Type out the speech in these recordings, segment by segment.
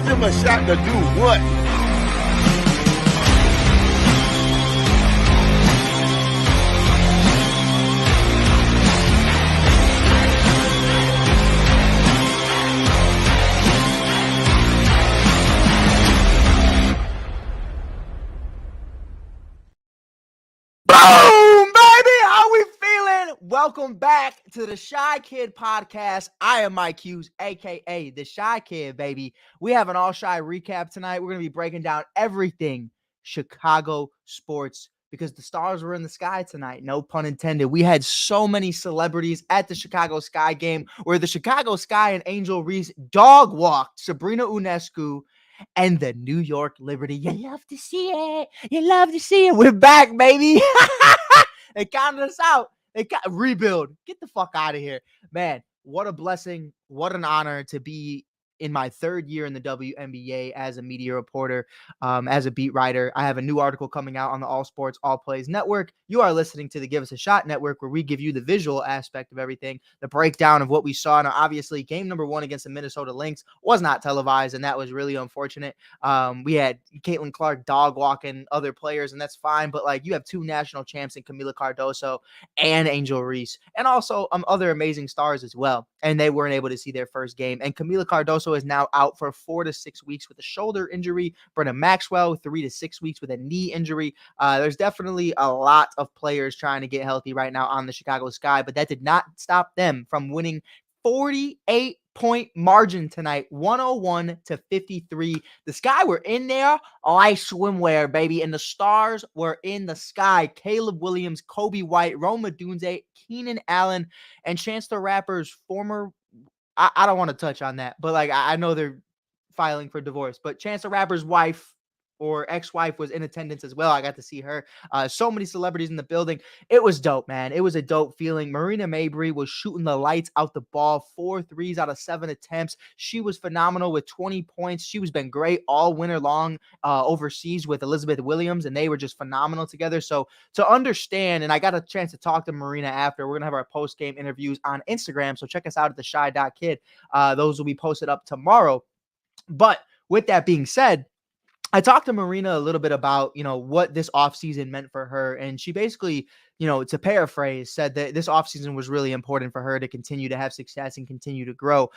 give them a shot to do what? Boom, baby! How we feeling? Welcome back to the Shy Kid podcast. I am Mike Hughes, aka the Shy Kid, baby. We have an all shy recap tonight. We're gonna be breaking down everything Chicago sports because the stars were in the sky tonight. No pun intended. We had so many celebrities at the Chicago Sky game where the Chicago Sky and Angel Reese dog walked Sabrina Ionescu and the New York Liberty. You love to see it. You love to see it. We're back, baby. They counted us out. They got rebuild. Get the fuck out of here. Man, what a blessing. What an honor to be in my third year in the WNBA as a media reporter, as a beat writer. I have a new article coming out on the All Sports, All Plays Network. You are listening to the Give Us a Shot Network, where we give you the visual aspect of everything, the breakdown of what we saw. Now, obviously, game number 1 against the Minnesota Lynx was not televised, and that was really unfortunate. We had Caitlin Clark dog walking other players, and that's fine. But like, you have 2 national champs in Camila Cardoso and Angel Reese, and also other amazing stars as well. And they weren't able to see their first game. And Camila Cardoso is now out for 4 to 6 weeks with a shoulder injury. Brenna Maxwell, 3 to 6 weeks with a knee injury. There's definitely a lot of players trying to get healthy right now on the Chicago Sky, but that did not stop them from winning 48-point margin tonight, 101 to 53. The Sky were in there like swimwear, baby, and the stars were in the sky. Caleb Williams, COBY White, Rome Odunze, Keenan Allen, and Chance the Rapper's former, I don't want to touch on that, but like, I know they're filing for divorce, but Chance the Rapper's wife or ex-wife was in attendance as well. I got to see her. So many celebrities in the building. It was dope, man. It was a dope feeling. Marina Mabrey was shooting the lights out the ball, 4 threes out of 7 attempts. She was phenomenal with 20 points. She was been great all winter long overseas with Elizabeth Williams, and they were just phenomenal together. So to understand, and I got a chance to talk to Marina after. We're going to have our post-game interviews on Instagram, so check us out at the Shy.Kid. Those will be posted up tomorrow. But with that being said, I talked to Marina a little bit about, what this offseason meant for her. And she basically, to paraphrase, said that this offseason was really important for her to continue to have success and continue to grow.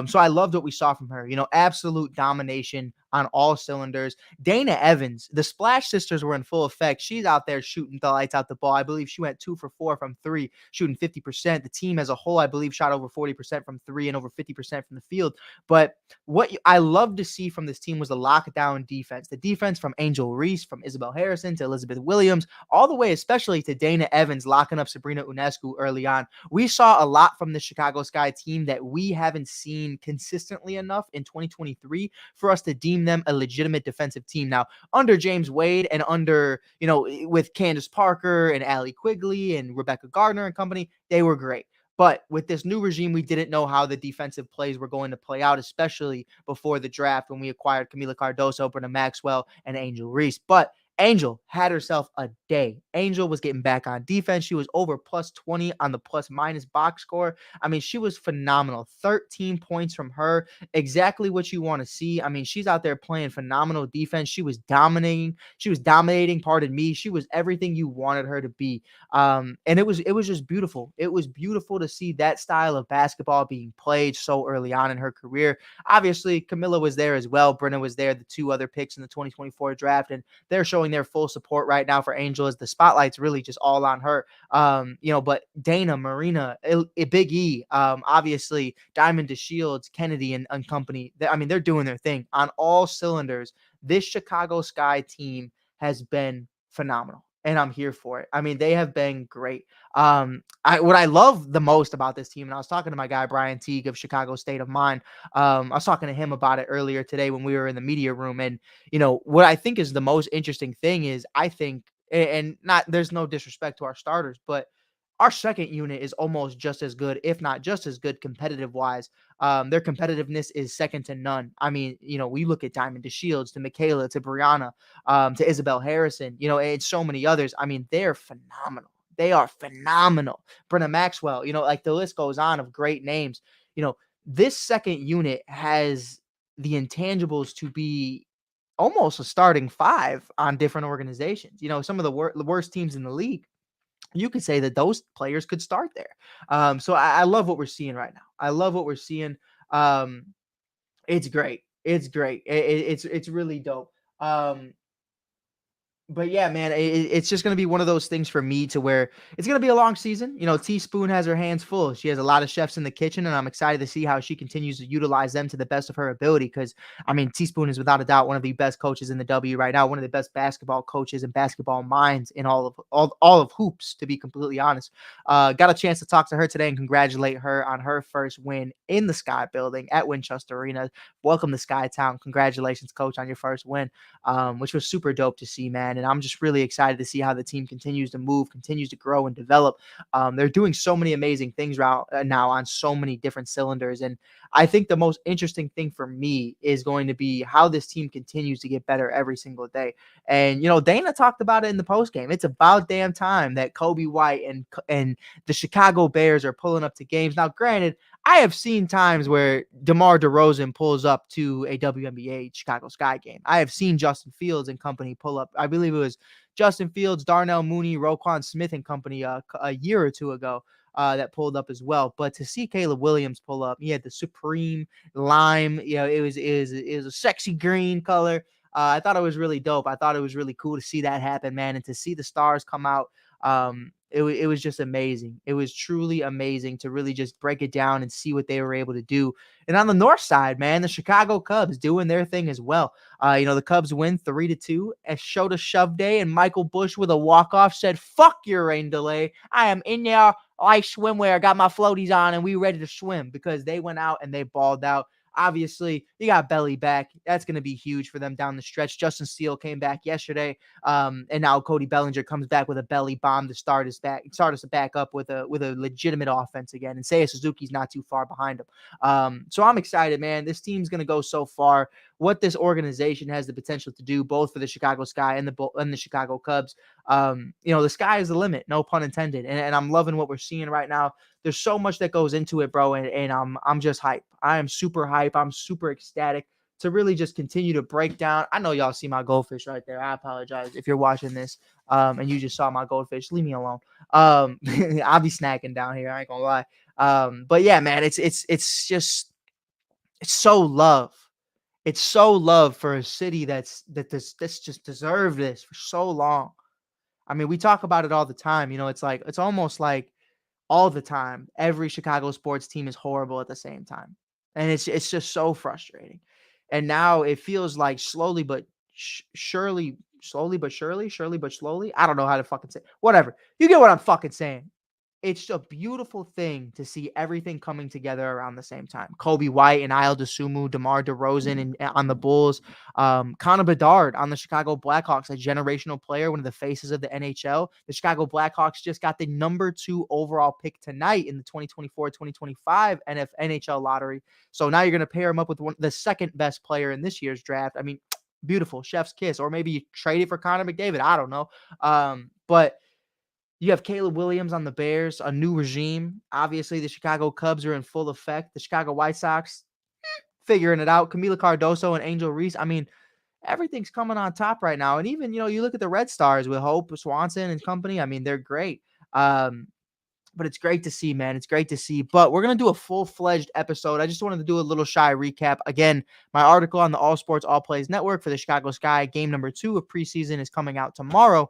So I loved what we saw from her, absolute domination on all cylinders. Dana Evans, the Splash Sisters were in full effect. She's out there shooting the lights out the ball. I believe she went 2 for 4 from 3, shooting 50%. The team as a whole, I believe, shot over 40% from 3 and over 50% from the field. But what I love to see from this team was the lockdown defense. The defense from Angel Reese, from Isabel Harrison to Elizabeth Williams, all the way especially to Dana Evans locking up Sabrina Ionescu early on. We saw a lot from the Chicago Sky team that we haven't seen consistently enough in 2023 for us to deem them a legitimate defensive team. Now, under James Wade and under, with Candace Parker and Allie Quigley and Rebecca Gardner and company, they were great. But with this new regime, we didn't know how the defensive plays were going to play out, especially before the draft when we acquired Camila Cardoso, Brenna Maxwell, and Angel Reese. But Angel had herself a day. Angel was getting back on defense. She was over plus 20 on the plus minus box score. I mean, she was phenomenal. 13 points from her. Exactly what you want to see. I mean, she's out there playing phenomenal defense. She was dominating. Pardon me. She was everything you wanted her to be. And it was just beautiful. It was beautiful to see that style of basketball being played so early on in her career. Obviously, Camilla was there as well. Brenna was there, the 2 other picks in the 2024 draft, and they're showing their full support right now for Angel as the spotlight's really just all on her. But Dana, Marina, Big E, obviously Diamond DeShields, Kennedy, and company. They're doing their thing on all cylinders. This Chicago Sky team has been phenomenal, and I'm here for it. I mean, they have been great. What I love the most about this team, and I was talking to my guy Brian Teague of Chicago State of Mind. I was talking to him about it earlier today when we were in the media room, and what I think is the most interesting thing is I think, and not there's no disrespect to our starters, but our second unit is almost just as good, if not just as good, competitive wise. Their competitiveness is second to none. I mean, we look at Diamond DeShields, to Michaela, to Brianna, to Isabel Harrison, and so many others. I mean, they're phenomenal. They are phenomenal. Brenna Maxwell, like the list goes on of great names. This second unit has the intangibles to be almost a starting five on different organizations. Some of the worst teams in the league, you could say that those players could start there. So I love what we're seeing right now. I love what we're seeing. Um, it's great. It's great. It's really dope. But yeah, man, it's just going to be one of those things for me to where it's going to be a long season. Teaspoon has her hands full. She has a lot of chefs in the kitchen, and I'm excited to see how she continues to utilize them to the best of her ability. Because I mean, Teaspoon is without a doubt one of the best coaches in the W right now, one of the best basketball coaches and basketball minds in all of hoops. To be completely honest, got a chance to talk to her today and congratulate her on her first win in the Sky Building at Winchester Arena. Welcome to Skytown. Congratulations, coach, on your first win, which was super dope to see, man. And I'm just really excited to see how the team continues to move, continues to grow and develop. They're doing so many amazing things now on so many different cylinders. And I think the most interesting thing for me is going to be how this team continues to get better every single day. And, Dana talked about it in the post game. It's about damn time that Coby White and the Chicago Bears are pulling up to games. Now, granted, I have seen times where DeMar DeRozan pulls up to a WNBA Chicago Sky game. I have seen Justin Fields and company pull up. I believe it was Justin Fields, Darnell Mooney, Roquan Smith and company a year or two ago that pulled up as well. But to see Caleb Williams pull up, he had the supreme lime. It was a sexy green color. I thought it was really dope. I thought it was really cool to see that happen, man, and to see the stars come out. It was just amazing. It was truly amazing to really just break it down and see what they were able to do. And on the north side, man, the Chicago Cubs doing their thing as well. The Cubs win 3-2 and showed a shove day, and Michael Bush with a walk-off said, "Fuck your rain delay. I am in there like swimwear, got my floaties on, and we ready to swim," because they went out and they balled out. Obviously, you got Belly back. That's going to be huge for them down the stretch. Justin Steele came back yesterday, and now Cody Bellinger comes back with a belly bomb to start us back up with a legitimate offense again. And Seiya Suzuki's not too far behind him. So I'm excited, man. This team's going to go so far. What this organization has the potential to do, both for the Chicago Sky and the Chicago Cubs. The sky is the limit, no pun intended. And I'm loving what we're seeing right now. There's so much that goes into it, bro. And I'm just hype. I am super hype. I'm super ecstatic to really just continue to break down. I know y'all see my goldfish right there. I apologize if you're watching this and you just saw my goldfish. Leave me alone. I'll be snacking down here. I ain't gonna lie. But yeah, man, it's so love. It's so love for a city that's just deserved this for so long. I mean, we talk about it all the time. It's almost like all the time, every Chicago sports team is horrible at the same time. And it's just so frustrating. And now it feels like slowly but surely. I don't know how to fucking say it. Whatever. You get what I'm fucking saying. It's a beautiful thing to see everything coming together around the same time. Coby White and Isle DeSumo, DeMar DeRozan on the Bulls, Connor Bedard on the Chicago Blackhawks, a generational player, one of the faces of the NHL. The Chicago Blackhawks just got the number 2 overall pick tonight in the 2024-2025 NHL lottery. So now you're going to pair him up with the second best player in this year's draft. I mean, beautiful, chef's kiss. Or maybe you trade it for Connor McDavid. I don't know. But you have Caleb Williams on the Bears, a new regime. Obviously, the Chicago Cubs are in full effect. The Chicago White Sox figuring it out. Camila Cardoso and Angel Reese. I mean, everything's coming on top right now. And even, you look at the Red Stars with Hope Swanson and company. I mean, they're great. But it's great to see, man. It's great to see. But we're going to do a full-fledged episode. I just wanted to do a little shy recap. Again, my article on the All Sports All Plays Network for the Chicago Sky game number 2 of preseason is coming out tomorrow.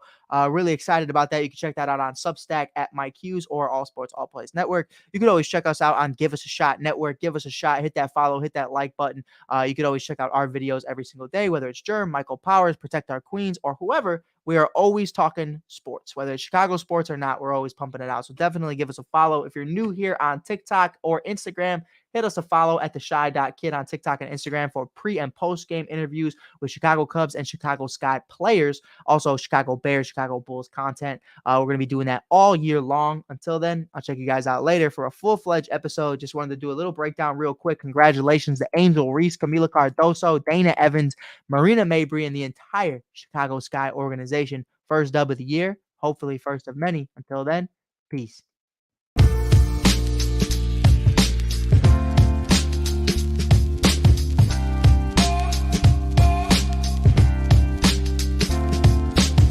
Really excited about that. You can check that out on Substack at Mike Hughes or All Sports All Plays Network. You can always check us out on Give Us a Shot Network. Give us a shot. Hit that follow. Hit that like button. You can always check out our videos every single day, whether it's Germ, Michael Powers, Protect Our Queens, or whoever. We are always talking sports, whether it's Chicago sports or not. We're always pumping it out. So definitely give us a follow. If you're new here on TikTok or Instagram, hit us a follow at theshy.kid on TikTok and Instagram for pre and post game interviews with Chicago Cubs and Chicago Sky players. Also, Chicago Bears, Chicago Bulls content. We're going to be doing that all year long. Until then, I'll check you guys out later for a full-fledged episode. Just wanted to do a little breakdown real quick. Congratulations to Angel Reese, Camila Cardoso, Dana Evans, Marina Mabry, and the entire Chicago Sky organization. First dub of the year. Hopefully first of many. Until then, peace.